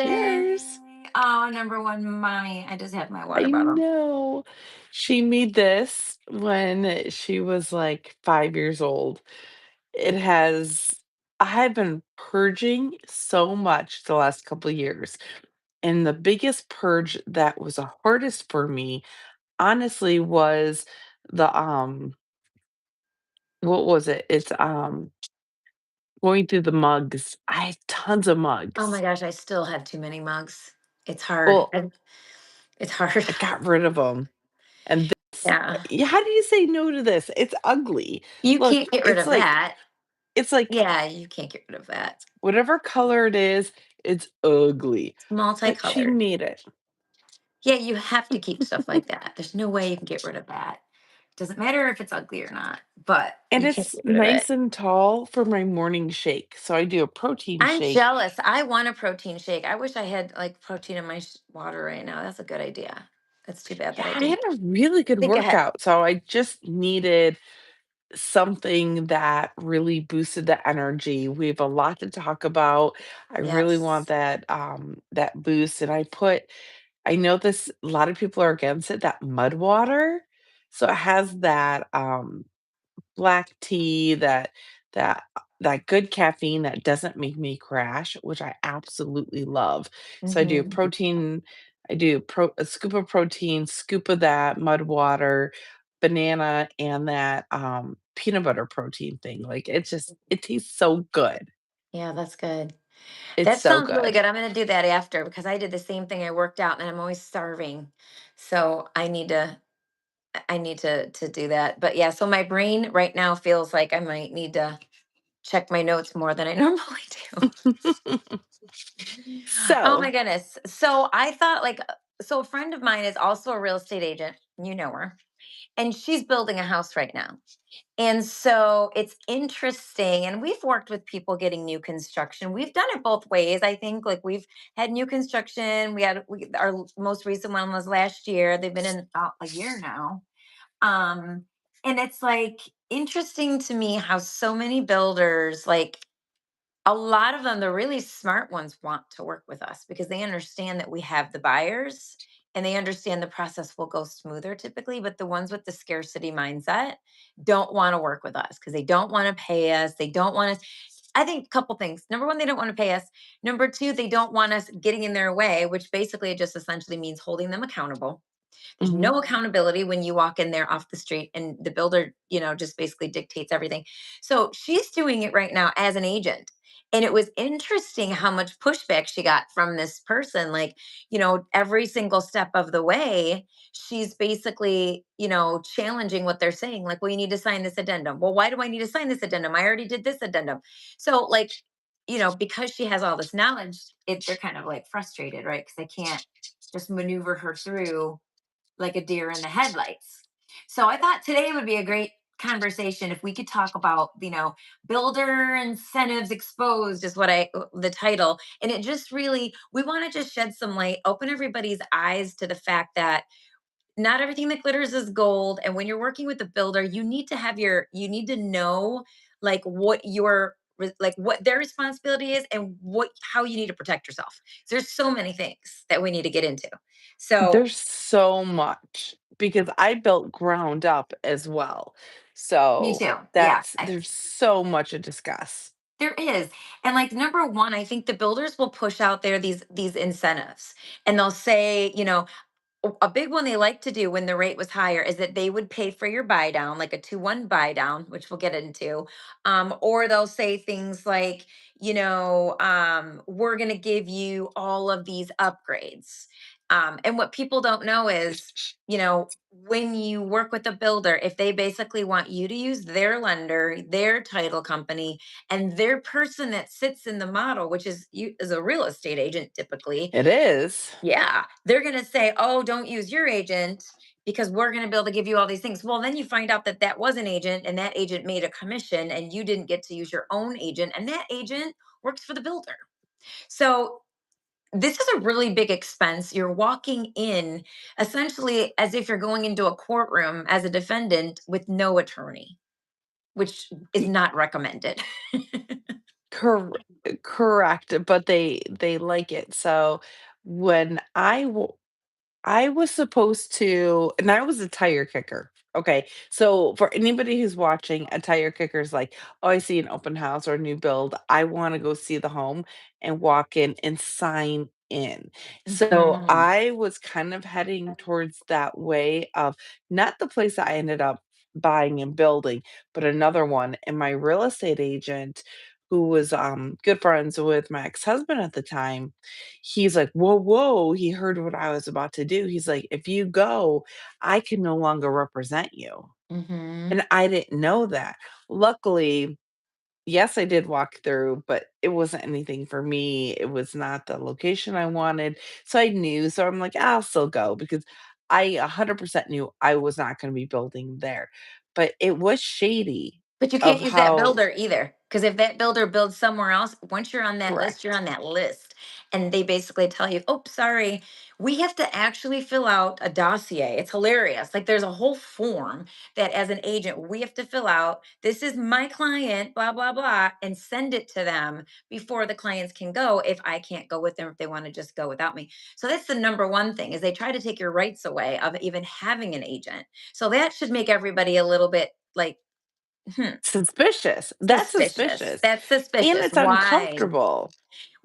birthday. Cheers. Oh, number one, mommy. I just had my water I bottle. know. She made this when she was like 5 years old. It has I've been purging so much the last couple of years, and the biggest purge that was the hardest for me, honestly, was the, what was it? It's, going through the mugs. I have tons of Oh my mugs. gosh, I still have too many mugs. It's hard. Well, It's hard. I got rid of them. And this Yeah. how do you say no to this? It's ugly. You Look, can't get rid of that. it's like Yeah, you can't get rid of that. whatever color it is, it's ugly. It's But she multicolored. made it. Yeah, you have to keep stuff like that. There's no way you can get rid of that. Doesn't matter if it's ugly or not, but And you can't it's get rid of it. nice and tall for my morning shake. So I do a protein I'm shake. jealous. I want a protein shake. I wish I had like protein in my water right now. That's a good idea. It's too bad that Yeah, I I had didn't a really good think ahead. workout. So I just needed something that really boosted the energy. We have a lot to talk about. I really want Yes. that boost. And I know this a lot of people are against it, that mud water. So it has that black tea, that good caffeine that doesn't make me crash, which I absolutely love. So Hmm. I do a scoop of protein, scoop of that mud water, banana, and that peanut butter protein thing. Like it tastes so good. Yeah, that's good. It's That so sounds really good. good. I'm going to do that after because I did the same thing. I worked out and I'm always starving. So I need to do that. But yeah, so my brain right now feels like I might need to check my notes more than I normally do. Oh my So goodness. So I thought so a friend of mine is also a real estate agent. You know her. And she's building a house right now. And so it's interesting. And we've worked with people getting new construction. We've done it both ways. I think like we've had new construction. Our most recent one was last year. They've been in about a year now. Um, and it's like interesting to me how so many builders, like a lot of them, the really smart ones, want to work with us because they understand that we have the buyers and they understand the process will go smoother typically. But the ones with the scarcity mindset don't want to work with us because they don't want to pay us. They don't want us. I think a couple things. Number one, they don't want to pay us. Number two, they don't want us getting in their way, which basically just essentially means holding them accountable. There's mhm. no accountability when you walk in there off the street and the builder, just basically dictates everything. So she's doing it right now as an agent. And it was interesting how much pushback she got from this person. Like, every single step of the way, she's basically, challenging what they're saying. Like, well, you need to sign this addendum. Well, why do I need to sign this addendum? I already did this addendum. So, like, because she has all this knowledge, they're kind of like frustrated, right? Because they can't just maneuver her through like a deer in the headlights. So I thought today would be a great conversation if we could talk about, builder incentives exposed is the title. And it just really, we want to just shed some light, open everybody's eyes to the fact that not everything that glitters is gold. And when you're working with a builder, you need to know like like what their responsibility is and how you need to protect yourself. So there's so many things that we need to get into. So There's so much because I built ground up as well. me So too. Yeah, there's so much to discuss. there is. And like number one, I think the builders will push out there these incentives and they'll say, a big one they like to do when the rate was higher is that they would pay for your buy down, like a 2-1 buy down, which we'll get into. Or they'll say things like, we're going to give you all of these upgrades. And what people don't know is, when you work with a builder, if they basically want you to use their lender, their title company, and their person that sits in the model, which is a real estate agent typically, It is. yeah, they're going to say, "Oh, don't use your agent because we're going to be able to give you all these things." Well, then you find out that that was an agent and that agent made a commission and you didn't get to use your own agent and that agent works for the builder. So, this is a really big expense. You're walking in essentially as if you're going into a courtroom as a defendant with no attorney, which is Y not recommended. Cor correct, but they like it. So, when I was supposed to and I was a tire kicker. Okay, so for anybody who's watching, a tire kicker is like, "Oh, I see an open house or a new build. I wanna go see the home and walk in and sign in." So, Mhm. I was kind of heading towards that way of not the place that I ended up buying and building, but another one, and my real estate agent, who was, good friends with my ex-husband at the time, he's like, "Whoa, whoa," he heard what I was about to do. He's like, "If you go, I can no longer represent you." Mhm. And I didn't know that. Luckily, yes, I did walk through, but it wasn't anything for me. It was not the location I wanted. So I knew. So I'm like, I'll still go because I 100% knew I was not going to be building there. But it was shady But you of can't use that how builder either, because if that builder builds somewhere else, once you're on that list, you're correct. on that list. And they basically tell you, oh, sorry, we have to actually fill out a dossier. It's hilarious. Like there's a whole form that as an agent, we have to fill out. This is my client, blah, blah, blah, and send it to them before the clients can go if I can't go with them, if they want to just go without me. So that's the number one thing is they try to take your rights away of even having an agent. So that should make everybody a little bit like, hmm. Suspicious. That's Suspicious. suspicious. That's And suspicious. it's Why? uncomfortable.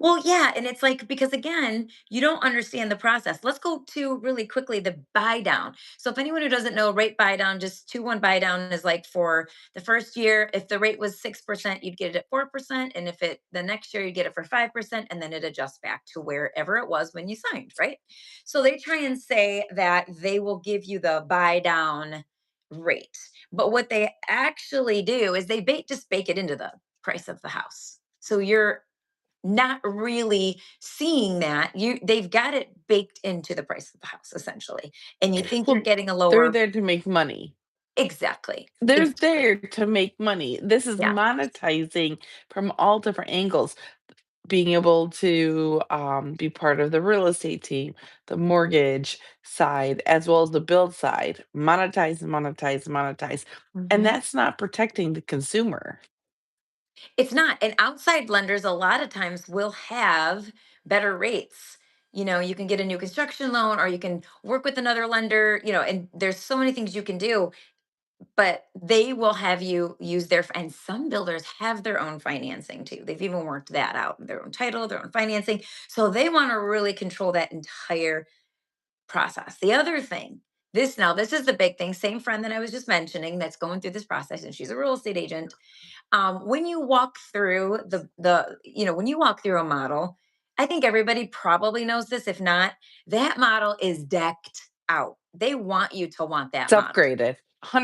Well, yeah, and it's like because again, you don't understand the process. Let's go to really quickly the buy down. So if anyone who doesn't know, rate buy down, just 2-1 buy down is like for the first year, if the rate was 6%, you'd get it at 4%. And if it the next year you get it for 5%, and then it adjusts back to wherever it was when you signed, right? So they try and say that they will give you the buy down rate. But what they actually do is they just bake it into the price of the house. So you're not really seeing that they've got it baked into the price of the house essentially, and you think you're Well, getting a they're lower. there to make money. Exactly. They're Exactly. there to make money. This is Yeah. monetizing from all different angles. Being able to be part of the real estate team, the mortgage side, as well as the build side. Monetize, monetize, monetize. And Mhm. that's not protecting the consumer. It's not, and outside lenders a lot of times will have better rates. You can get a new construction loan, or you can work with another lender, and there's so many things you can do, but they will have you use and some builders have their own financing too. They've even worked that out, their own title, their own financing. So they want to really control that entire process. The other thing, this is the big thing. Same friend that I was just mentioning that's going through this process, and she's a real estate agent. When you walk through when you walk through a model, I think everybody probably knows this. If not, that model is decked out. They want you to want that It's model. upgraded.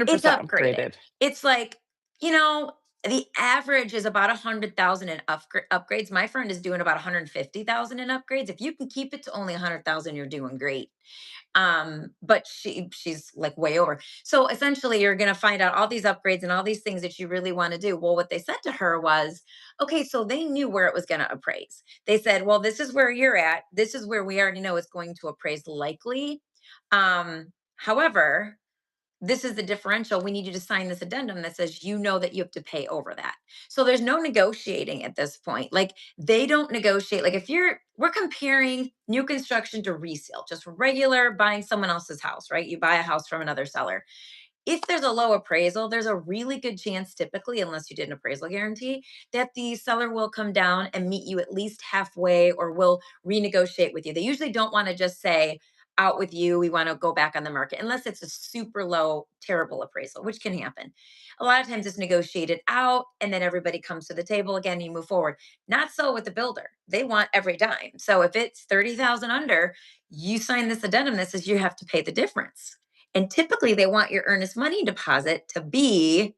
It's 100% upgraded. upgraded. It's like, you know, the average is about 100,000 in upgrades. My friend is doing about 150,000 in upgrades. If you can keep it to only 100,000, you're doing great. But she's like way over. So essentially you're going to find out all these upgrades and all these things that you really want to do. Well, what they said to her was, okay, so they knew where it was going to appraise. They said, well, this is where you're at. This is where we already know it's going to appraise likely. However, this is the differential. We need you to sign this addendum that says that you have to pay over that. So there's no negotiating at this point. Like they don't negotiate. Like if we're comparing new construction to resale, just regular buying someone else's house, right? You buy a house from another seller. If there's a low appraisal, there's a really good chance, typically, unless you did an appraisal guarantee, that the seller will come down and meet you at least halfway or will renegotiate with you. They usually don't want to just say, out with you, we want to go back on the market, unless it's a super low, terrible appraisal, which can happen. A lot of times it's negotiated out and then everybody comes to the table again, you move forward. Not so with the builder. They want every dime. So if it's 30,000 under, you sign this addendum that says you have to pay the difference. And typically they want your earnest money deposit to be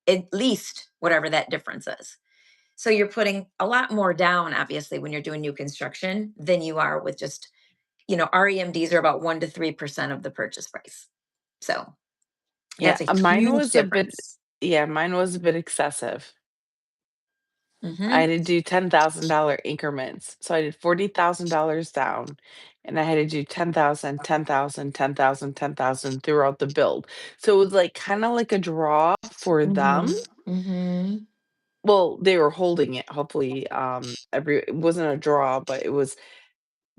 at least whatever that difference is. So you're putting a lot more down, obviously, when you're doing new construction than you are with just, REMDs are about 1 to 3% of the purchase price. So Yeah, that's a mine huge was a bit difference. yeah, mine was a bit excessive. I had Hmm. to do $10,000 increments. So I did $40,000 down and I had to do 10,000, 10,000, 10,000, 10,000 throughout the build. So it was like kind of like a draw for Hmm. them, Hmm. well, they were holding it, hopefully, every it wasn't a draw, but it was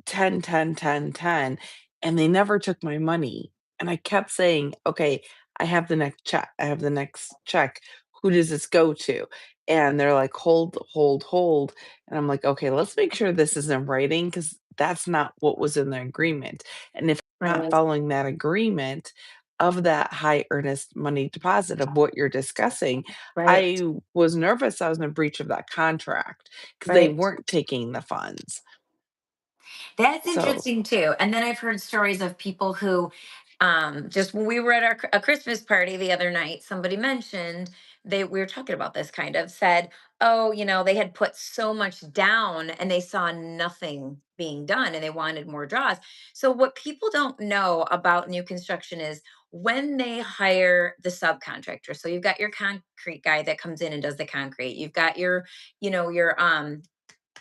10, 10, 10, 10, and they never took my money, and I kept saying, "Okay, I have the next check. I have the next check. Who does this go to?" And they're like, "Hold, hold, hold," and I'm like, "Okay, let's make sure this is in writing because that's not what was in the agreement, and if I'm not Right. following that agreement of that high earnest money deposit of what you're discussing," Right. I was nervous I was in a breach of that contract because they Right. weren't taking the funds. That's So interesting too. And then I've heard stories of people who, just when we were at a Christmas party the other night, somebody mentioned we were talking about this kind of said, oh, they had put so much down and they saw nothing being done and they wanted more draws. So what people don't know about new construction is when they hire the subcontractor. So you've got your concrete guy that comes in and does the concrete. You've got your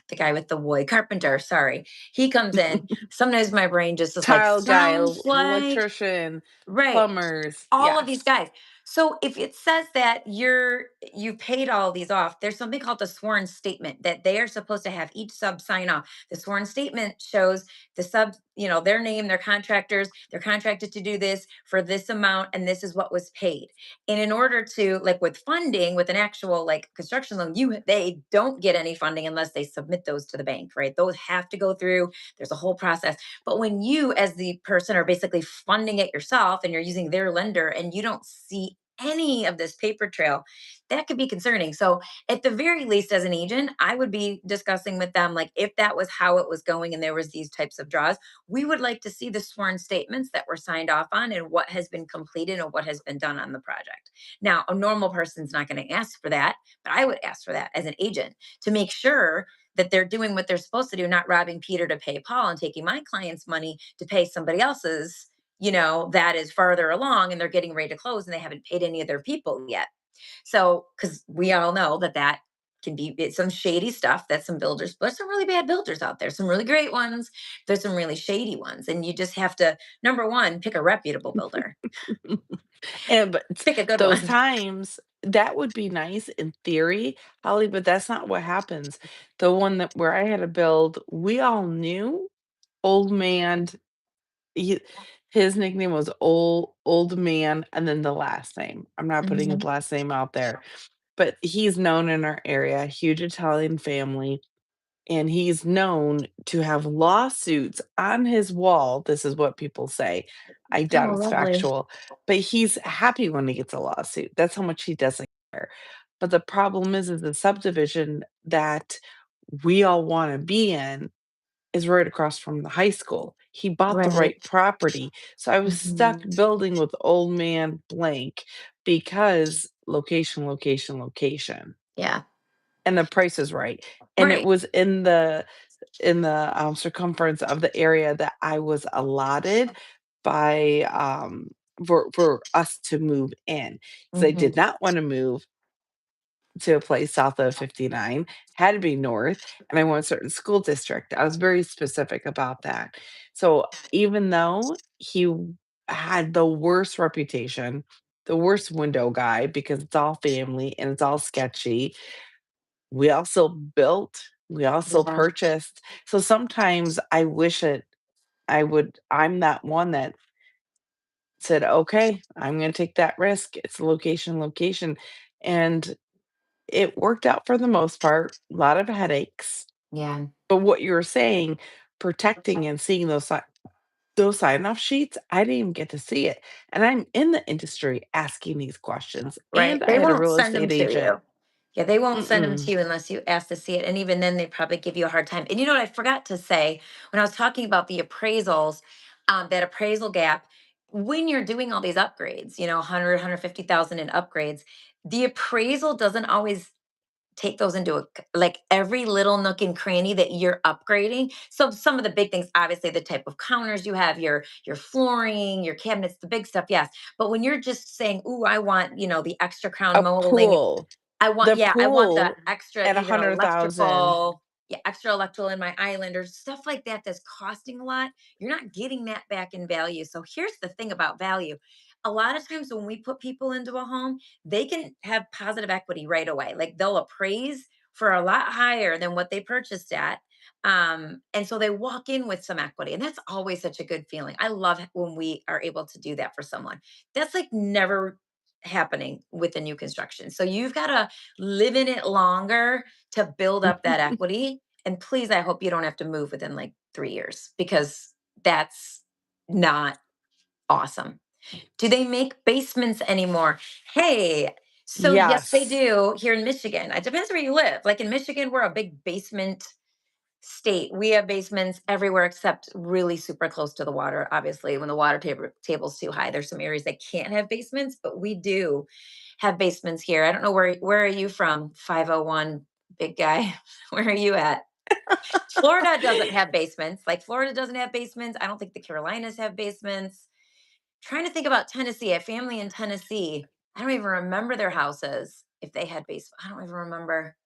the guy with the wood carpenter, sorry. He comes in. Sometimes my brain just is like, tile guy, sounds like electrician, right. plumbers, All of these yes. guys. So if it says that you've paid all these off, there's something called the sworn statement that they are supposed to have each sub sign off. The sworn statement shows the sub, their name, their contractors, they're contracted to do this for this amount, and this is what was paid. And in order to, like with funding, with an actual like construction loan, they don't get any funding unless they submit those to the bank, right? Those have to go through. There's a whole process. But when you, as the person, are basically funding it yourself and you're using their lender and you don't see any of this paper trail, that could be concerning. So, at the very least, as an agent, I would be discussing with them, like, if that was how it was going and there was these types of draws, we would like to see the sworn statements that were signed off on and what has been completed and what has been done on the project. Now, a normal person's not going to ask for that, but I would ask for that as an agent to make sure that they're doing what they're supposed to do, not robbing Peter to pay Paul and taking my client's money to pay somebody else's, that is farther along and they're getting ready to close and they haven't paid any of their people yet. So, because we all know that can be it's some shady stuff that some builders, there's some really bad builders out there, some really great ones, there's some really shady ones. And you just have to, number one, pick a reputable builder, And but pick a good those one. times, that would be nice in theory, Holly, but that's not what happens. The one that where I had to build, we all knew old man, he his nickname was old man, and then the last name. I'm not putting his Mhm. last name out there, but he's known in our area, huge Italian family. And he's known to have lawsuits on his wall. This is what people say. I doubt Oh, it's lovely. factual, but he's happy when he gets a lawsuit. That's how much he doesn't care. But the problem is the subdivision that we all want to be in is right across from the high school. He bought the Right. right property. So I was stuck Mhm. building with old man blank because location, location, location. Yeah. And the price is right. And it Right. was in the, circumference of the area that I was allotted by, for us to move in, because I Mhm. did not wanna move to a place south of 59, had to be north, and I want a certain school district. I was very specific about that. So, even though had the worst reputation, the worst window guy, because it's all family and it's all sketchy, we also built, we also Yeah. purchased. So sometimes I wish it I'm that one that said, "Okay, I'm gonna take that risk. It's location, location." And it worked out for the most part, a lot of headaches. Yeah. But what you were saying, protecting and seeing those sign-off sheets, I didn't even get to see it. And I'm in the industry asking these questions, Right. and I They had a won't real send them estate to agent. you. Yeah, they won't send them to Mm-mm. you unless you ask to see it. And even then, they probably give you a hard time. And you know what I forgot to say when I was talking about the appraisals, that appraisal gap, when you're doing all these upgrades, 100, in upgrades, the appraisal doesn't always take those into like every little nook and cranny that you're upgrading. So some of the big things, obviously the type of counters you have, your flooring, your cabinets, the big stuff, yes. But when you're just saying, "Ooh, I want, the extra crown A molding. pool. I want, The yeah, I want the pool extra at either 100,000. electrical, yeah, extra electrical in my island or stuff like that that's costing a lot. You're not getting that back in value. So here's the thing about value. a lot of times when we put people into a home, they can have positive equity right away. Like they'll appraise for a lot higher than what they purchased at. And so they walk in with some equity, and that's always such a good feeling. I love when we are able to do that for someone. That's like never happening with the new construction. So you've got to live in it longer to build up that equity. And please, I hope you don't have to move within like 3 years, because that's not awesome. Do they make basements anymore? Hey, so yes, they Yes. do here in Michigan. It depends where you live. Like in Michigan, we're a big basement state. We have basements everywhere except really super close to the water. Obviously, when the table's too high, there's some areas that can't have basements, but we do have basements here. I don't know where are you from? 501 big guy. Where are you at? Florida doesn't have basements. Like Florida doesn't have basements. I don't think the Carolinas have basements. Trying to think about Tennessee. I have family in Tennessee. I don't even remember their houses if they had basements. I don't even remember.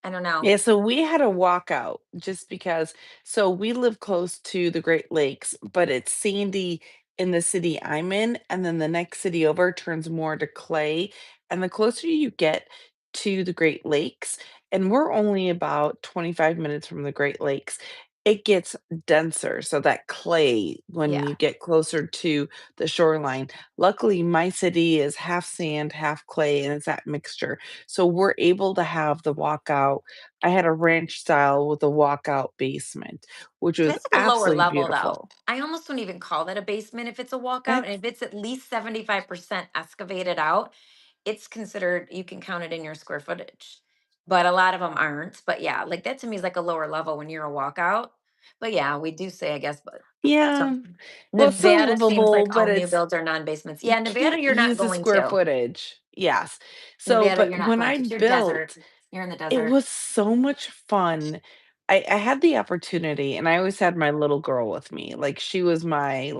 I don't know. Yeah, so we had a walkout just because so we live close to the Great Lakes, but it's sandy in the city I'm in, and then the next city over turns more to clay. And the closer you get to the Great Lakes, and we're only about 25 minutes from the Great Lakes, it gets denser. So that clay, when Yeah. you get closer to the shoreline. Luckily, my city is half sand, half clay, and it's that mixture. So we're able to have the walkout. I had a ranch style with a walkout basement, which was That's like a lower absolutely level though. beautiful. I almost don't even call that a basement if it's a walkout. And It's if it's at least 75% excavated out, it's considered, you can count it in your square footage. But a lot of them aren't. But yeah, like that to me is like a lower level when you're a walkout. But yeah, we do say, I guess, but so yeah. Well, it's still Nevada seems livable, like but all new it's builds are non-basements. you Yeah, Nevada, can't you're not use the going square to. footage. Yes. So, Nevada, but you're not when going I to. You're built, desert. You're in the it desert. was so much fun. I had the opportunity, and I always had my little girl with me. Like she was my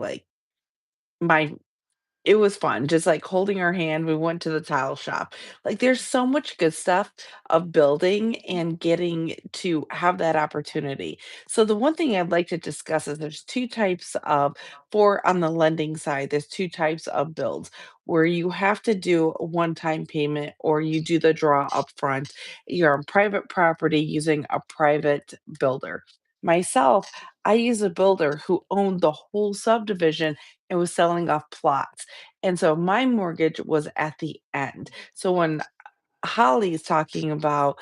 it was fun, just, like, holding her hand, we went to the tile shop. Like, there's so much good stuff of building and getting to have that opportunity. So the one thing I'd like to discuss is there's 2 types of for on the lending side, there's 2 types of builds, where you have to do a one-time payment or you do the draw upfront. You're on private property using a private builder. Myself, I use a builder who owned the whole subdivision and was selling off plots. And so my mortgage was at the end. So when Holly's talking about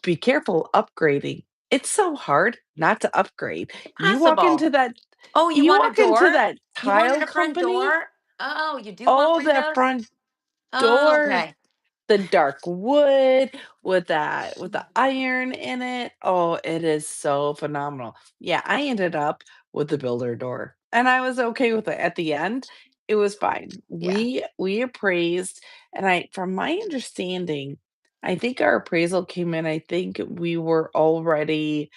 be careful upgrading, it's so hard not to upgrade. Possible. Oh, you You want a walk into door? that You wanted tile a front company, door? Oh, you do want oh, that windows? front Oh, door, okay. the dark wood with the iron in it. Oh, it is so phenomenal. Yeah, I ended up with the builder door, and I was okay with it. At the end, it was fine. Yeah. We appraised, and I from my understanding, I think our appraisal came in, I think we were already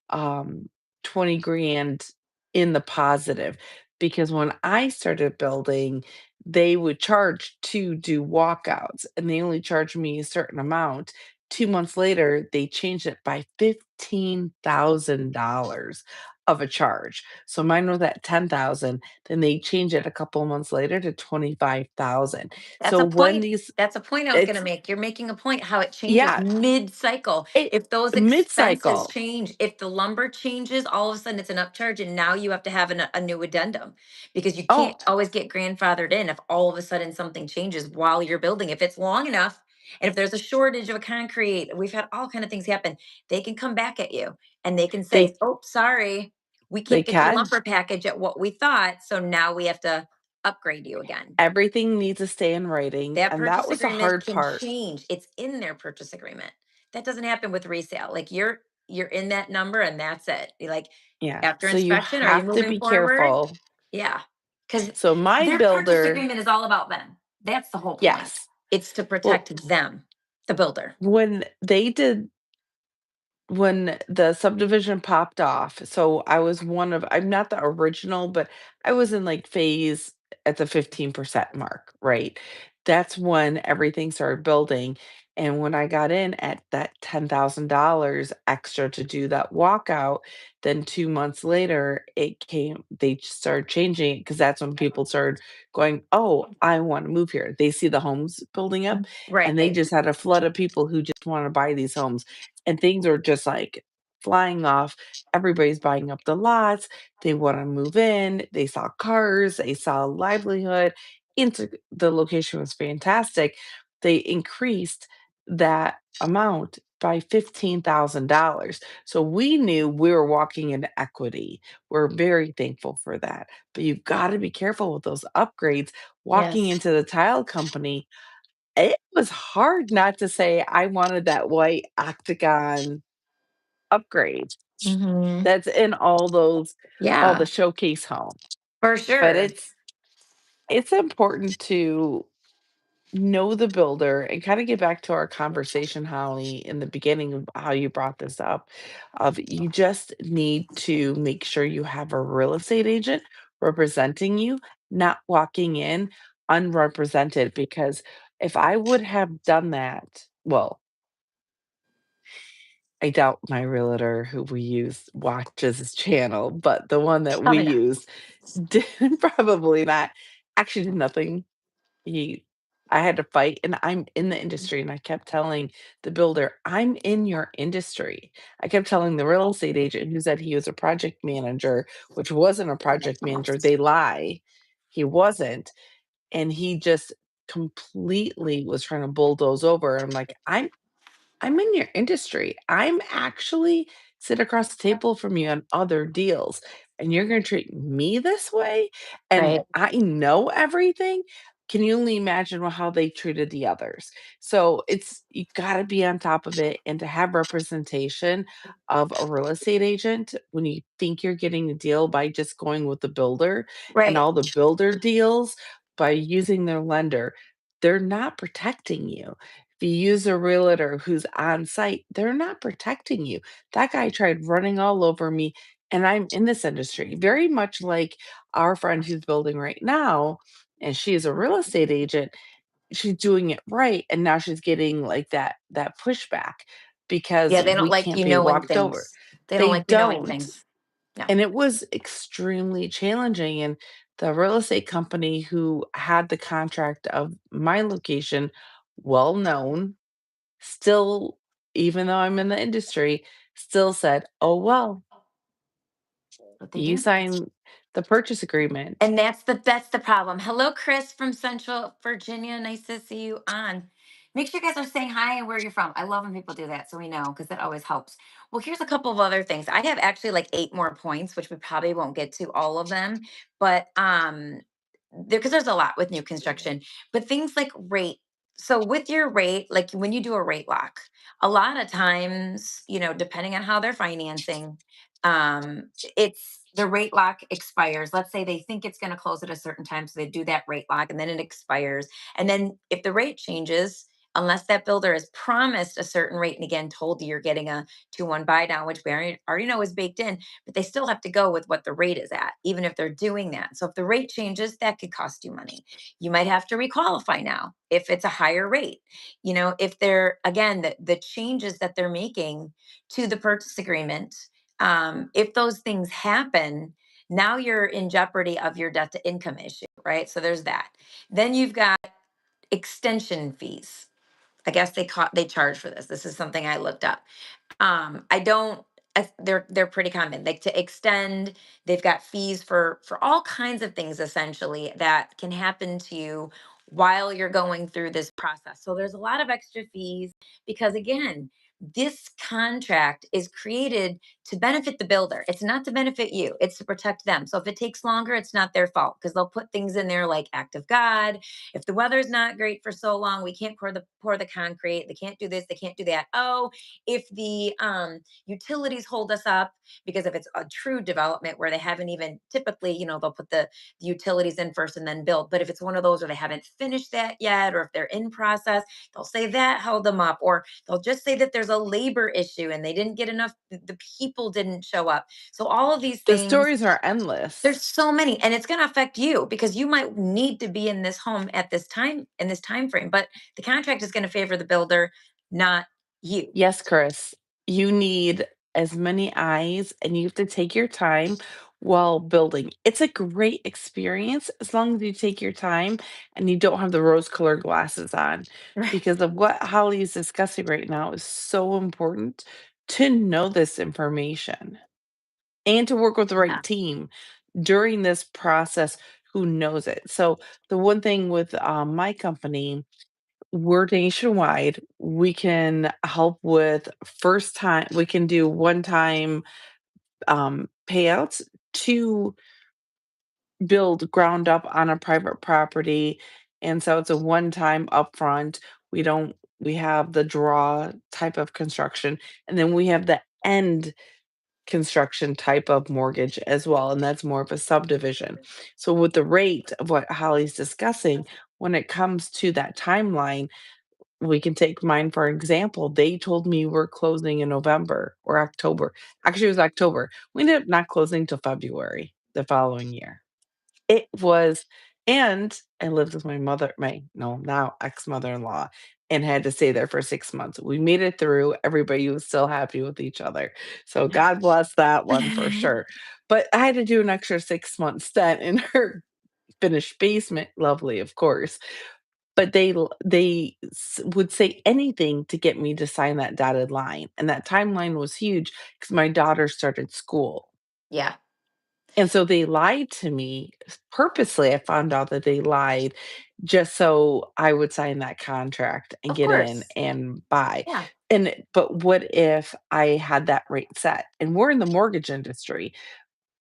um 20 grand in the positive because when I started building, they would charge to do walkouts and they only charged me a certain amount. 2 months later, they changed it by $15,000 of a charge. So mine was at 10,000. Then they changed it a couple of months later to 25,000. That's So a when point. these, That's a point I was going to it's make. You're making a point how it changes yeah, mid-cycle. it If those mid expenses cycle. change, if the lumber changes, all of a sudden it's an upcharge, and now you have to have a new addendum, because you can't Oh, always get grandfathered in if all of a sudden something changes while you're building. If it's long enough, and if there's a shortage of a concrete, we've had all kind of things happen. They can come back at you and they can say, they "Oh, sorry, we they can't get your can. lumber package at what we thought, so now we have to upgrade you again." Everything needs to stay in writing, That and that purchase was the agreement hard can part. change. It's in their purchase agreement. That doesn't happen with resale. Like you're in that number and that's it. You like Yeah, after so you inspection, are you have to moving be forward? careful. Yeah. Because So my their purchase builder agreement is all about them. That's the whole point. yes. It's to Well, protect them, the builder. when they did when the subdivision popped off, so I was one of I'm not the original, but I was in, like, phase at the 15% mark, right? That's when everything started building, And when I got in at that $10,000 extra to do that walkout, then 2 months later, they started changing it because that's when people started going, "Oh, I wanna move here." They see the homes building up, and they Right. just had a flood of people who just wanna buy these homes, and things are just, like, flying off. Everybody's buying up the lots, they wanna move in, they saw cars, they saw livelihood, into the location was fantastic. They increased that amount by $15,000. So we knew we were walking into equity. We're very thankful for that. But you've got to be careful with those upgrades. Walking Yes. into the tile company, it was hard not to say I wanted that white octagon upgrade Hmm. that's in all the Yeah, showcase homes. for But sure. it's important to know the builder and kind of get back to our conversation, Holly, in the beginning of how you brought this up. Of you just need to make sure you have a real estate agent representing you, not walking in unrepresented. Because if I would have done that, well, I doubt my realtor who we use watches this channel, but the one that we Probably not. use did probably not actually did nothing. He I had to fight, and I'm in the industry, and I kept telling the builder, "I'm in your industry." I kept telling the real estate agent who said he was a project manager, which wasn't a project manager, they lie. He wasn't, and he just completely was trying to bulldoze over. I'm like, I'm in your industry. I'm actually sit across the table from you on other deals, and you're gonna treat me this way? And Right. I know everything. Can you only imagine how they treated the others? So it's you gotta be on top of it and to have representation of a real estate agent when you think you're getting a deal by just going with the builder and Right. all the builder deals by using their lender, they're not protecting you. If you use a realtor who's on site, they're not protecting you. That guy tried running all over me, and I'm in this industry, very much like our friend who's building right now, and she is a real estate agent. She's doing it right, and now she's getting like that pushback because Yeah, they don't we like can't you be knowing walked over. things. They don't They like you knowing don't. things. No. And it was extremely challenging. And the real estate company who had the contract of my location, well known, still, even though I'm in the industry, still said, "Oh, well, What they you do. signed the purchase agreement." And that's the problem. Hello, Chris from Central Virginia. Nice to see you on. Make sure you guys are saying hi and where you're from. I love when people do that so we know because that always helps. Well, here's a couple of other things. I have actually like 8 more points, which we probably won't get to all of them, but because there's a lot with new construction, but things like rate. So with your rate, like when you do a rate lock, a lot of times, depending on how they're financing, it's the rate lock expires. Let's say they think it's going to close at a certain time, so they do that rate lock and then it expires. And then if the rate changes, unless that builder has promised a certain rate and again told you you're getting a 2-1 buy down, which we already know is baked in, but they still have to go with what the rate is at, even if they're doing that. So if the rate changes, that could cost you money. You might have to requalify now if it's a higher rate. If they're, again, the changes that they're making to the purchase agreement, if those things happen, now you're in jeopardy of your debt to income issue, right? So there's that. Then you've got extension fees. I guess they charge for this. This is something I looked up. I don't. They're pretty common. Like to extend, they've got fees for all kinds of things essentially that can happen to you while you're going through this process. So there's a lot of extra fees because again, this contract is created to benefit the builder. It's not to benefit you. It's to protect them. So if it takes longer, it's not their fault because they'll put things in there like act of God. If the weather's not great for so long, we can't pour the concrete. They can't do this. They can't do that. Oh, if the utilities hold us up, because if it's a true development where they haven't even typically, they'll put the utilities in first and then build. But if it's one of those where they haven't finished that yet, or if they're in process, they'll say that held them up, or they'll just say that there's a labor issue and they didn't get enough, the people didn't show up. So all of these The things, stories are there's endless. so many, and it's going to affect you because you might need to be in this home at this time, in this time frame, but the contract is going to favor the builder, not you. Yes, Chris, you need as many eyes and you have to take your time while building. It's a great experience as long as you take your time and you don't have the rose-colored glasses on. Right. Because of what Holly is discussing right now is so important to know this information and to work with the right Yeah. team during this process who knows it. So the one thing with my company, we're nationwide. We can help with first time, we can do one time payouts to build ground up on a private property. And so it's a one time upfront. We don't, we have the draw type of construction, and then we have the end construction type of mortgage as well. And that's more of a subdivision. So, with the rate of what Holly's discussing, when it comes to that timeline, we can take mine for example. They told me we're closing in November or October. Actually, it was October. We ended up not closing till February the following year. It was, and I lived with my mother, my no, now ex-mother-in-law, and had to stay there for 6 months. We made it through. Everybody was still happy with each other. So God bless that one for sure. But I had to do an extra 6 month stint in her finished basement. Lovely, of course. But they would say anything to get me to sign that dotted line, and that timeline was huge because my daughter started school. Yeah. And so they lied to me purposely. I found out that they lied just so I would sign that contract and Of get in course. and buy. Yeah. But what if I had that rate set? And we're in the mortgage industry.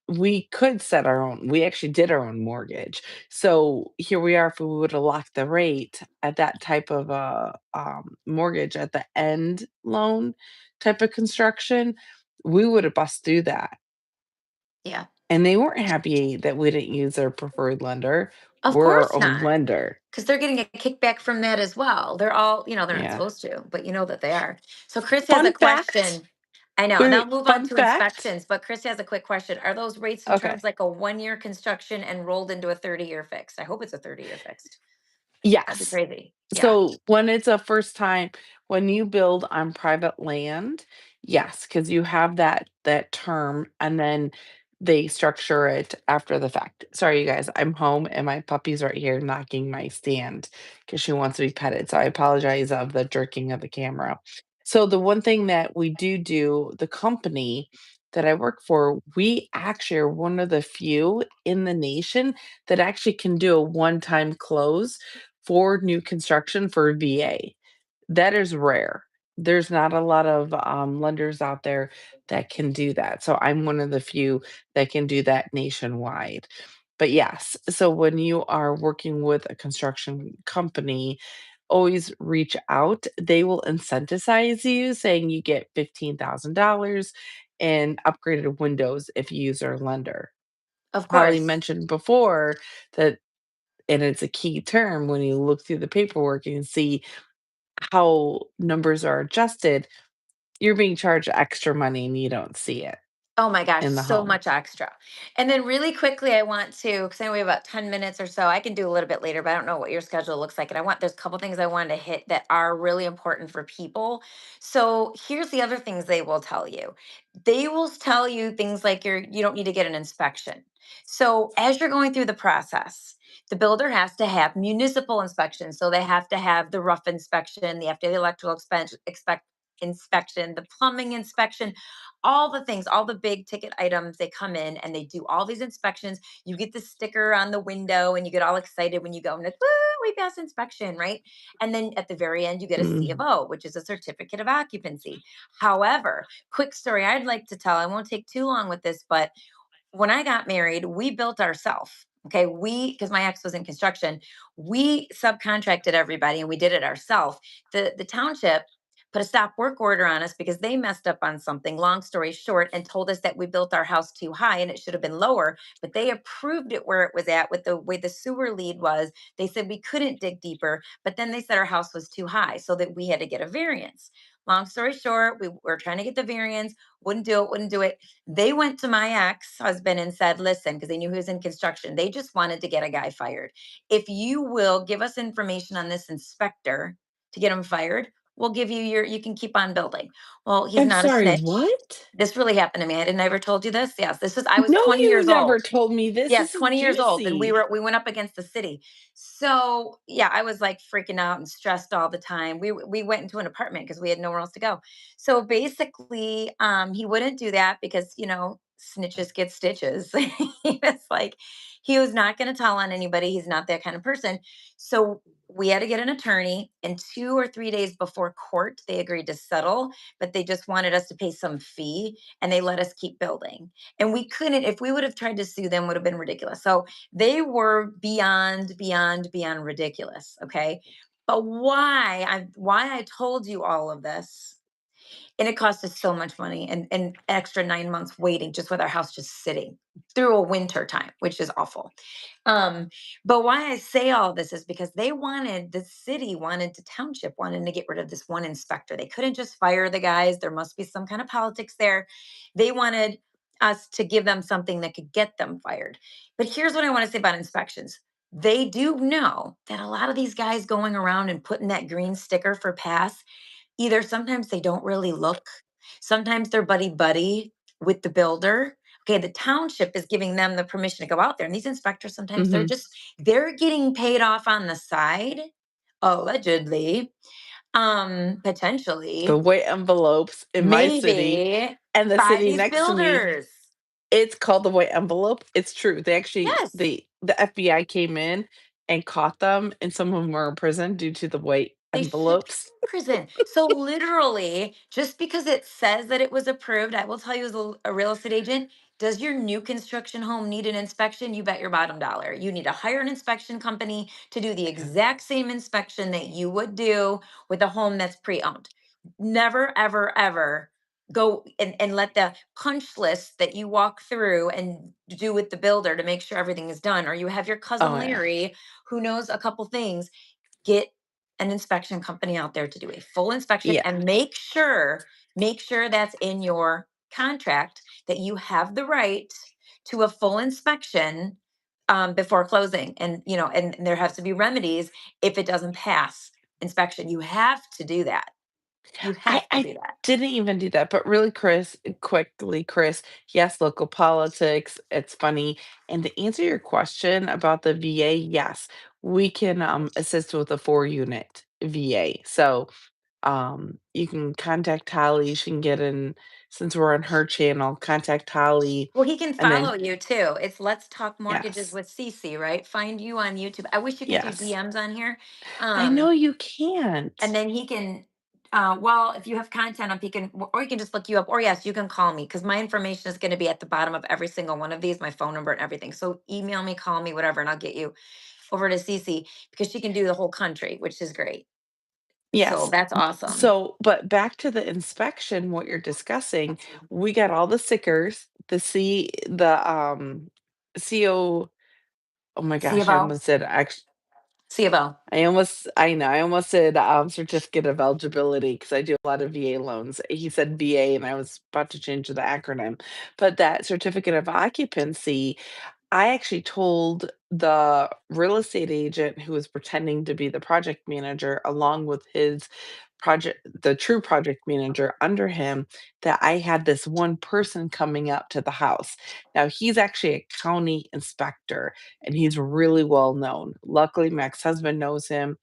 We could set our own. We actually did our own mortgage. So here we are. If we would have locked the rate at that type of a mortgage at the end loan type of construction, we would have bust through that. Yeah. And they weren't happy that we didn't use their preferred lender. Of We're our course own not. lender. Because they're getting a kickback from that as well. They're all, they're not Yeah. supposed to, but you know that they are. So Chris has a Fun fact. question. I know, Wait, and I'll wait, move on fun to fact. inspections, but Chris has a quick question. Are those rates and Okay. terms like a 1 year construction and rolled into a 30-year fixed? I hope it's a 30-year fixed. That'd be Yes. crazy. Yeah. So when it's a first time, when you build on private land, yes, because you have that term, and then they structure it after the fact. Sorry, you guys, I'm home and my puppy's right here knocking my stand because she wants to be petted. So I apologize of the jerking of the camera. So the one thing that we do, the company that I work for, we actually are one of the few in the nation that actually can do a one-time close for new construction for VA. That is rare. There's not a lot of lenders out there that can do that. So I'm one of the few that can do that nationwide. But yes, so when you are working with a construction company, always reach out. They will incentivize you, saying you get $15,000 and upgraded windows if you use their lender. Of Holly course. mentioned before that, and it's a key term when you look through the paperwork and see how numbers are adjusted, you're being charged extra money and you don't see it Oh my gosh, in the so home. much extra. And then really quickly, I want to, because I know we have about 10 minutes or so. I can do a little bit later, but I don't know what your schedule looks like. And there's a couple things I wanted to hit that are really important for people. So here's the other things they will tell you. They will tell you things like you don't need to get an inspection. So as you're going through the process, the builder has to have municipal inspections. So they have to have the rough inspection, they have to have the electrical inspection, the plumbing inspection, all the things, all the big ticket items. They come in and they do all these inspections. You get the sticker on the window and you get all excited when you go and like, woo, we passed inspection, right? And then at the very end, you get a C of Mhm. O, which is a certificate of occupancy. However, quick story I'd like to tell, I won't take too long with this, but when I got married, we built ourselves. Okay. Because my ex was in construction, we subcontracted everybody and we did it ourselves. The township put a stop work order on us because they messed up on something, long story short, and told us that we built our house too high and it should have been lower. But they approved it where it was at with the way the sewer lead was. They said we couldn't dig deeper, but then they said our house was too high so that we had to get a variance. Long story short, we were trying to get the variance, wouldn't do it. They went to my ex-husband and said, listen, because they knew he was in construction, they just wanted to get a guy fired. If you will give us information on this inspector to get him fired, we'll give you you can keep on building. Well, he's I'm not a sorry, snitch. what? This really happened to me. I didn't ever told you this. Yes, I was No, 20 you years never old. told me this. Yeah, This is 20 years old. And juicy. we went up against the city. So yeah, I was like freaking out and stressed all the time. We went into an apartment because we had nowhere else to go. So basically, he wouldn't do that because, snitches get stitches. He was like, he was not going to tell on anybody. He's not that kind of person. So we had to get an attorney, and 2 or 3 days before court, they agreed to settle, but they just wanted us to pay some fee and they let us keep building. And we couldn't, if we would have tried to sue them, would have been ridiculous. So they were beyond ridiculous. Okay. But why I told you all of this, and it cost us so much money and extra 9 months waiting just with our house just sitting through a winter time, which is awful. um but why I say all this is because the city wanted to township wanted to get rid of this one inspector. They couldn't just fire the guys. There must be some kind of politics there. They wanted us to give them something that could get them fired. But here's what I want to say about inspections. They do know that a lot of these guys going around and putting that green sticker for pass, either sometimes they don't really look, sometimes they're buddy buddy with the builder. Okay, the township is giving them the permission to go out there. And these inspectors, sometimes Hmm. they're getting paid off on the side, allegedly, The potentially, white envelopes in my city maybe and the by city these next to me, builders. it's called the white envelope. It's true. They actually Yes. the FBI came in and caught them, and some of them were in prison due to the white They should be envelopes. in prison. So literally, just because it says that it was approved, I will tell you as a real estate agent, does your new construction home need an inspection? You bet your bottom dollar. You need to hire an inspection company to do the Yeah. exact same inspection that you would do with a home that's pre-owned. Never, ever, ever go and let the punch list that you walk through and do with the builder to make sure everything is done, or you have your cousin Oh, yeah. Larry who knows a couple things. Get an inspection company out there to do a full inspection Yeah. and make sure that's in your contract that you have the right to a full inspection before closing. And and there has to be remedies if it doesn't pass inspection. You have to do that. You have to I do that. didn't even do that, but really, Chris, yes, local politics, it's funny. And to answer your question about the VA, yes, we can assist with a 4 unit VA. So you can contact Holly. She can get in, since we're on her channel, contact Holly. Well, he can And then, follow you too. It's Let's Talk Mortgages yes, with Cece, right? Find you on YouTube. I wish you could do yes, DMs on here. I know Um, you can't. and then he can well, if you have content up, he can, or he can just look you up, or yes, you can call me because my information is going to be at the bottom of every single one of these, my phone number and everything. So email me, call me, whatever, and I'll get you over to Cece because she can do the whole country, which is great. So Yes. that's awesome. So, but back to the inspection, what you're discussing, we got all the stickers, the CO, oh my C of gosh, I O. almost said actually, C of O. I almost said certificate of eligibility because I do a lot of VA loans. He said VA, and I was about to change the acronym, but that certificate of occupancy, I actually told the real estate agent who was pretending to be the project manager along with his the true project manager under him, that I had this one person coming up to the house. Now he's actually a county inspector and he's really well known. Luckily, my ex-husband knows him.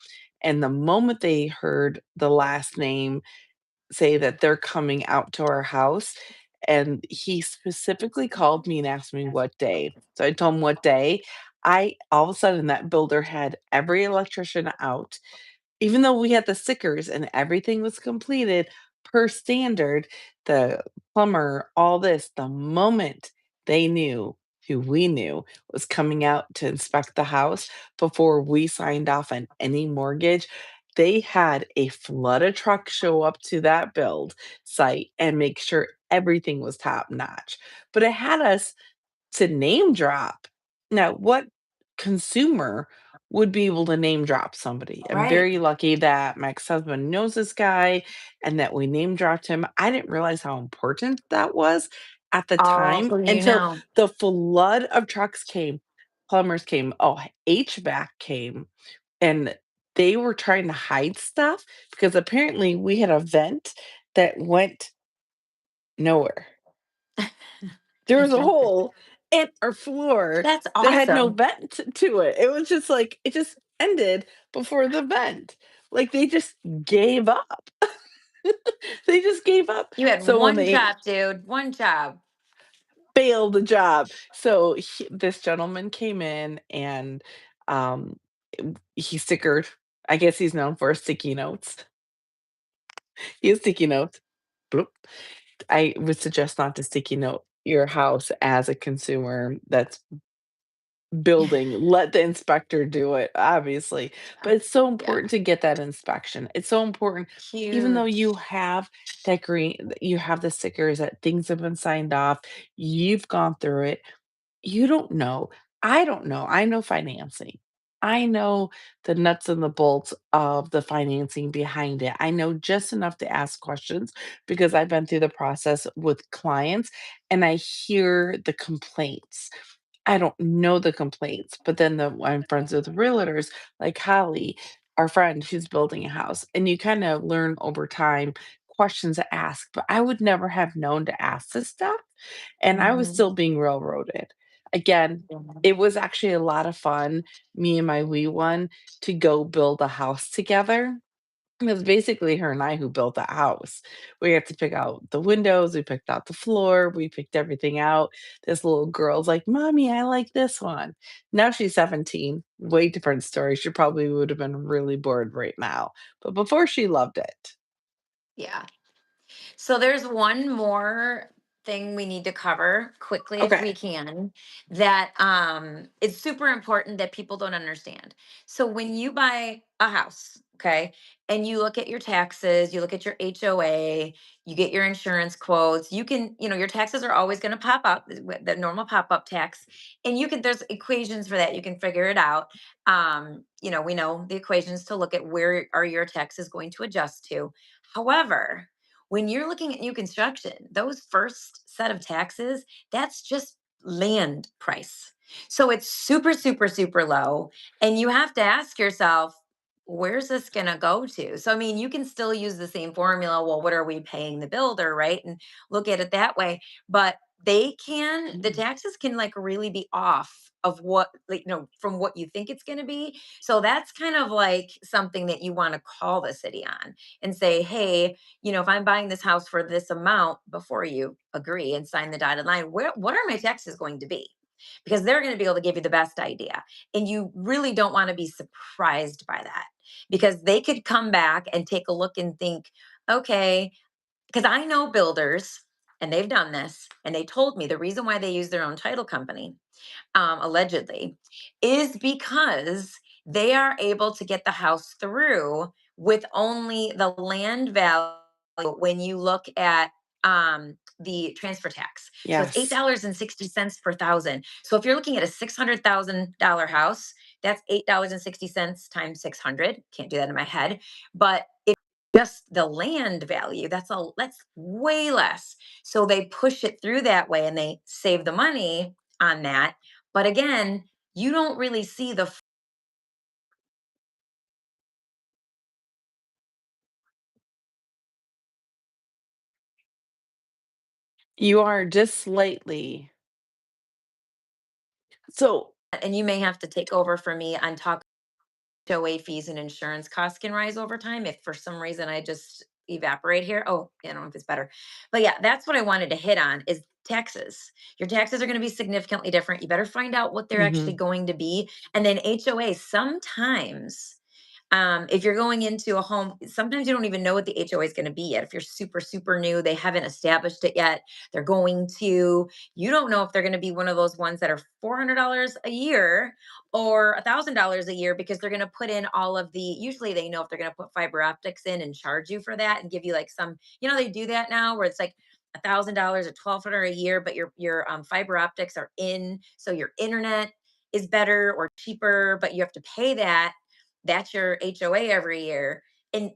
And the moment they heard the last name say that they're coming out to our house, and he specifically called me and asked me what day. So I told him what day. I all of a sudden that builder had every electrician out, even though we had the stickers and everything was completed per standard, the plumber, all this, the moment they knew who we knew was coming out to inspect the house before we signed off on any mortgage, they had a flood of trucks show up to that build site and make sure everything was top notch. But it had us to name drop. Now, what consumer would be able to name drop somebody. I'm Right. very lucky that my ex-husband knows this guy and that we name dropped him. I didn't realize how important that was at the Oh, time who do you until know? the flood of trucks came, plumbers came, HVAC came, and they were trying to hide stuff because apparently we had a vent that went nowhere. There was a hole in our floor That's that had no awesome. vent to it. It was just like it just ended before the vent. Like, they just gave up. They just gave up. You had So when one they job, dude, one job. failed the job, so this gentleman came in and, um, he stickered. I guess he's known for sticky notes. He has sticky notes. Bloop. I would suggest not to sticky note your house as a consumer that's building. Let the inspector do it, obviously, but Yeah. it's so Yeah. important to get that inspection. It's so important, even though you Huge. have that green you have the stickers that things have been signed off, you've gone through it, you don't know. I don't know. I know financing. I know the nuts and the bolts of the financing behind it. I know just enough to ask questions because I've been through the process with clients and I hear the complaints. I don't know the complaints, but then I'm friends with realtors like Holly, our friend who's building a house, and you kind of learn over time questions to ask. But I would never have known to ask this stuff, and I was Mhm. still being railroaded. Again, Yeah. it was actually a lot of fun, me and my wee one, to go build a house together. It was basically her and I who built the house. We had to pick out the windows, we picked out the floor, we picked everything out. This little girl's like, "Mommy, I like this one." Now she's 17, way different story. She probably would have been really bored right now, but before she loved it. Yeah. So there's one more thing we need to cover quickly if we Okay. can, that it's super important that people don't understand. So when you buy a house, okay, and you look at your taxes, you look at your HOA, you get your insurance quotes, you can, your taxes are always going to pop up, the normal pop-up tax, and there's equations for that. You can figure it out. We know the equations to look at where are your taxes going to adjust to. However, when you're looking at new construction, those first set of taxes, that's just land price. So it's super, super, super low. And you have to ask yourself, where's this going to go to? So, I mean, you can still use the same formula. Well, what are we paying the builder, right? And look at it that way. But the taxes can like really be off of what, like, from what you think it's going to be. So that's kind of like something that you want to call the city on and say, hey, if I'm buying this house for this amount before you agree and sign the dotted line, what are my taxes going to be? Because they're going to be able to give you the best idea. And you really don't want to be surprised by that because they could come back and take a look and think, okay, because I know builders and they've done this and they told me the reason why they use their own title company, allegedly, is because they are able to get the house through with only the land value when you look at the transfer tax. So it's Yes. $8.60 per thousand. So if you're looking at a $600,000 house, that's $8.60 times 600. Can't do that in my head, but if just the land value, that's way less. So they push it through that way and they save the money on that. But again, you don't really see the You are just slightly so and you may have to take over for me on talk HOA fees and insurance costs can rise over time if for some reason I just evaporate here. Oh, I don't know if it's better. But yeah, that's what I wanted to hit on is taxes. Your taxes are going to be significantly different. You better find out what they're actually Mhm. going to be. And then HOA sometimes if you're going into a home, sometimes you don't even know what the HOA is going to be yet. If you're super, super new, they haven't established it yet. They're going to, you don't know if they're going to be one of those ones that are $400 a year or $1,000 a year because they're going to put in all of the, usually they know if they're going to put fiber optics in and charge you for that and give you like some, they do that now where it's like $1,000 or 1,200 a year, but your fiber optics are in. So your internet is better or cheaper, but you have to pay that. That's your HOA every year. And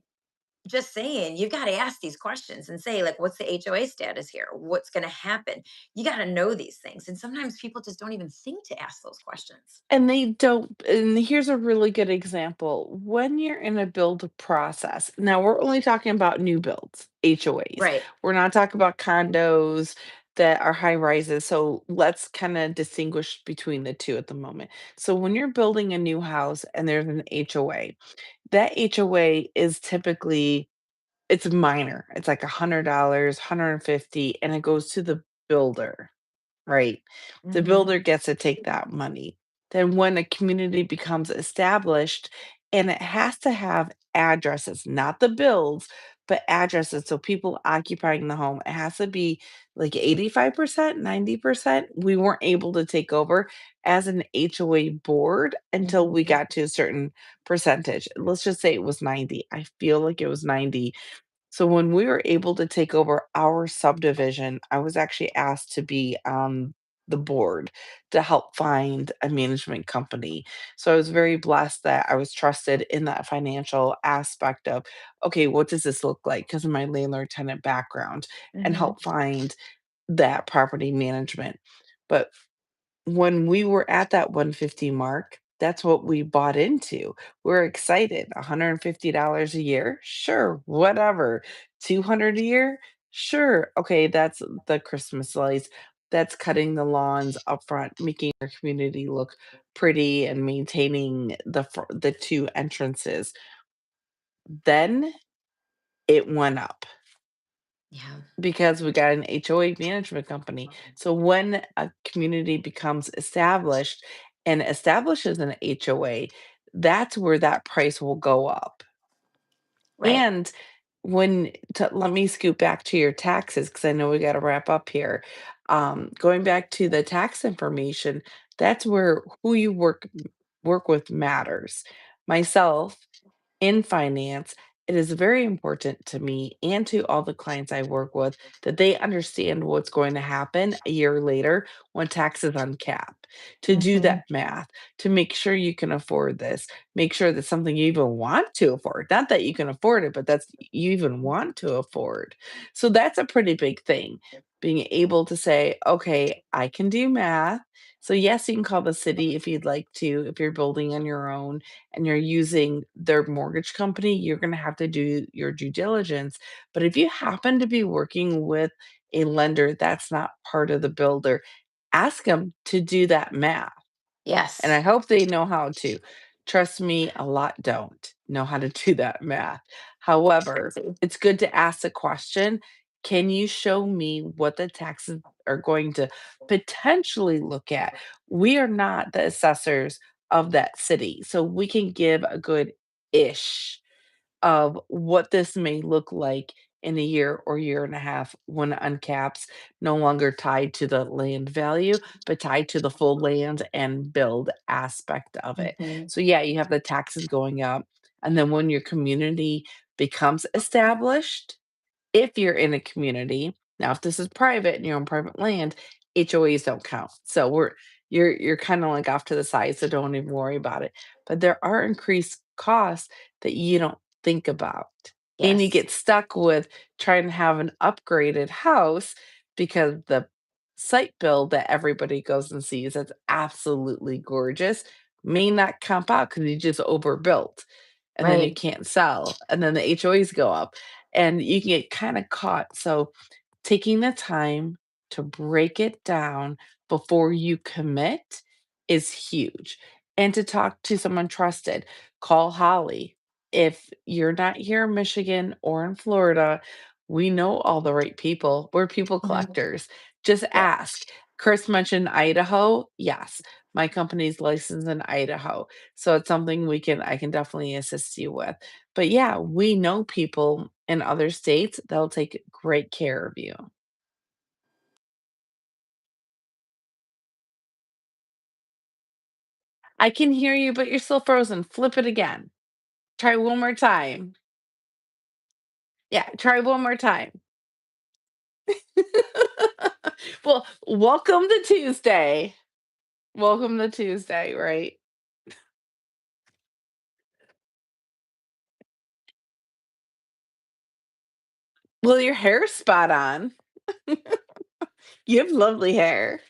just saying, you got to ask these questions and say, like, what's the HOA status here? What's going to happen? You got to know these things. And sometimes people just don't even think to ask those questions. And they don't, and here's a really good example. When you're in a build process, now we're only talking about new builds, HOAs. Right. We're not talking about condos that are high rises. So let's kind of distinguish between the two at the moment. So when you're building a new house and there's an HOA, that HOA is typically, it's minor. It's like $100, 150, and it goes to the builder. Right. The Hmm. builder gets to take that money. Then when a community becomes established, and it has to have addresses, not the builds, but addresses. So people occupying the home, it has to be like 85%, 90%. We weren't able to take over as an HOA board until we Hmm. got to a certain percentage. Let's just say it was 90. I feel like it was 90. So when we were able to take over our subdivision, I was actually asked to be on the board to help find a management company. So I was very blessed that I was trusted in that financial aspect of, okay, what does this look like? Because of my landlord tenant background, and Hmm. help find that property management. But when we were at that 150 mark, that's what we bought into. We're excited. $150 a year? Sure, whatever. 200 a year? Sure. Okay, that's the Christmas lights. That's cutting the lawns up front, making our community look pretty and maintaining the two entrances. Then it went up Yeah. because we got an HOA management company. So when a community becomes established and establishes an HOA, that's where that price will go up. Right. And let me scoot back to your taxes because I know we got to wrap up here. Going back to the tax information, that's where who you work with matters. Myself, in finance, it is very important to me and to all the clients I work with that they understand what's going to happen a year later when taxes uncap. To do Hmm. that math, to make sure you can afford this, make sure that's something you even want to afford. Not that you can afford it, but that's you even want to afford. So that's a pretty big thing. Being able to say, okay, I can do math. So, yes, you can call the city if you'd like to, if you're building on your own and you're using their mortgage company, you're going to have to do your due diligence. But if you happen to be working with a lender that's not part of the builder, ask them to do that math. And I Yes. hope they know how to. Trust me, a lot don't know how to do that math. It's However, crazy. it's good to ask the question, can you show me what the taxes are going to potentially look at? We are not the assessors of that city, so we can give a good ish of what this may look like in a year or year and a half when uncaps no longer tied to the land value, but tied to the full land and build aspect of it. Hmm. So yeah, you have the taxes going up. And then when your community becomes established, if you're in a community, now if this is private and you're on private land, HOAs don't count. So you're kind of like off to the side, so don't even worry about it. But there are increased costs that you don't think about. And you Yes. get stuck with trying to have an upgraded house because the site build that everybody goes and sees that's absolutely gorgeous may not comp out because you just overbuilt and then you Right. can't sell and then the HOAs go up and you can get kind of caught. So taking the time to break it down before you commit is huge. And to talk to someone trusted, call Holly. If you're not here in Michigan or in Florida, we know all the right people. We're people Hmm. collectors. Just Yep. ask. Chris mentioned Idaho. Yes, my company's licensed in Idaho. So it's something I can definitely assist you with. But yeah, we know people in other states that'll take great care of you. I can hear you, but you're still frozen. Flip it again. Try one more time. Yeah, try one more time. Well, welcome to Tuesday. Welcome to Tuesday, right? Well, your hair's spot on. You have lovely hair.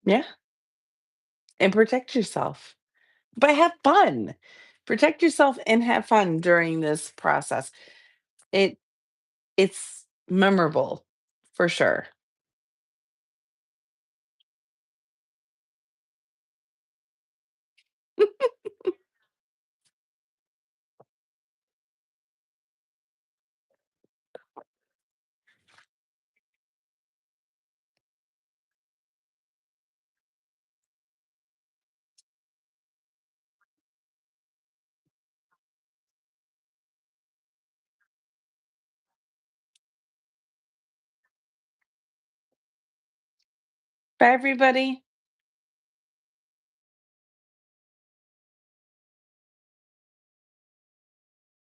Yeah, and protect yourself, but have fun. Protect yourself and have fun during this process. It it's memorable for sure. Bye, everybody.